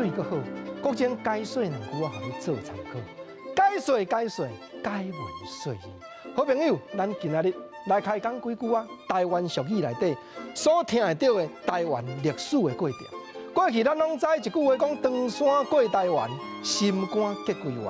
水阁好，国情解说两句啊，互你做参考。解说，解文说义。好朋友，咱今仔日来开讲几句啊，台湾俗语内底所听得到的台湾历史的过程。过去咱拢知一句话讲：长山过台湾，心肝结归元。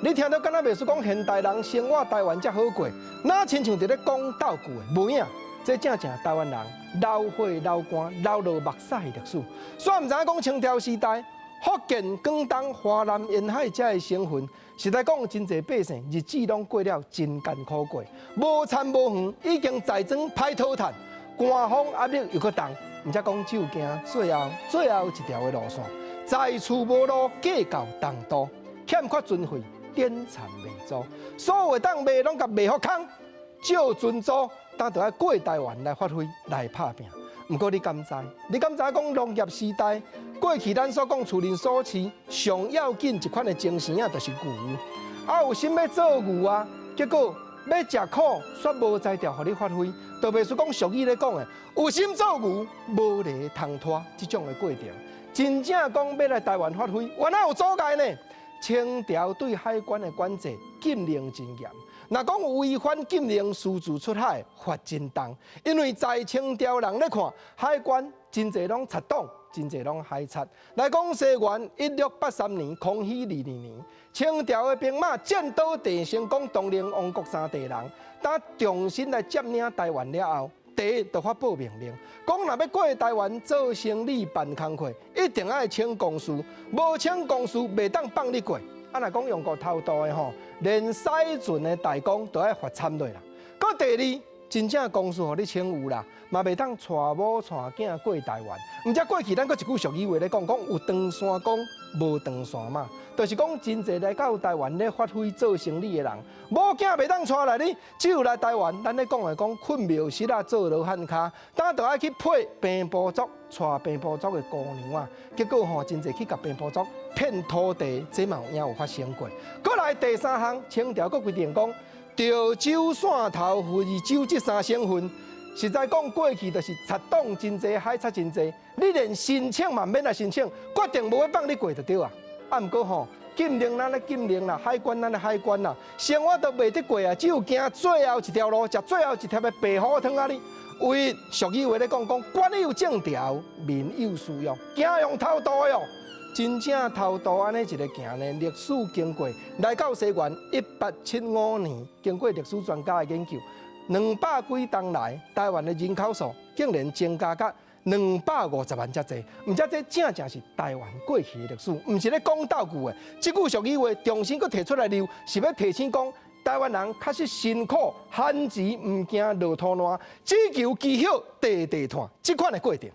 你听到敢若袂输讲现代人生活台湾才好过，哪亲像伫咧讲斗句的，无影。这正台湾人老火老肝老落目屎的历史。虽然毋知影讲清朝时代。福建、广东、华南沿海遮的省份，实在讲真侪百姓日子拢过了真艰苦过，无田无园，已经财政歹讨趁，官方压力又搁重，毋则讲只有行最后一条的路线，在厝无路，计较东都，欠缺军费，典产未足，所有的当卖拢甲卖互空，照准租，当着爱过台湾来发挥来拍拼。毋过你敢知？你敢知讲农业时代？过去咱所讲厝邻所饲上要紧一款的精神啊，就是牛。啊，有心要做牛啊，结果要食苦，却无才调，互你发挥，就袂输讲俗语咧讲的，有心做牛，无力通拖这种的过程。真正讲要来台湾发挥，原来有阻碍呢。清朝对海关的管制禁令真严，若讲有违反禁令私自出海，罚真重。因为在清朝人咧看海关真侪拢贼党。真侪拢海贼。来讲西元1683年，康熙22年，清朝的兵马占倒地成功，统领王国三地人。当重新来占领台湾了后，第一就发布命令，讲若要过台湾做生意办工课，一定要请公司，无请公司袂当放你过。啊，若讲用过偷渡的吼，连驶船的代工都要罚惨落啦。搁第二，真正公司互你请有啦。嘛袂当带某带囝过台湾，毋则过去咱搁一句俗语话咧讲，有长山公，无长山马，就是讲真侪来到台湾咧发挥做生意的人，某囝袂当带来你，只有来台湾，咱咧讲困庙室啊，做罗汉骹，当就爱去配平埔族，带平埔族的姑娘啊，结果吼真侪去甲平埔族骗土地，这嘛有发生过。搁来第三项，清朝搁规定讲，潮州、汕头、惠州这三省份。实在讲，过去就是贼党真济，海贼真济，你连申请嘛免来申请，决定无要放你过就对啊。啊，毋过吼，禁令咱咧禁令啦，海关咱咧海关啦，生活都袂得过啊，只有行最后一条路，食最后一条的白虎汤啊哩。为俗语话咧讲，官有正条，民有私约，行用偷渡的哦。真正偷渡安尼一个行呢，历史经过来到西元1875年，经过历史专家的研究。200几年来，台湾的人口数竟然增加到250万遮济，毋则这正是台湾过去的历史，毋是咧讲斗句的。这句俗语话重新搁提出来了，是要提醒讲台湾人确实辛苦，旱钱毋惊落土烂，只求祈福地地炭，这款的过程。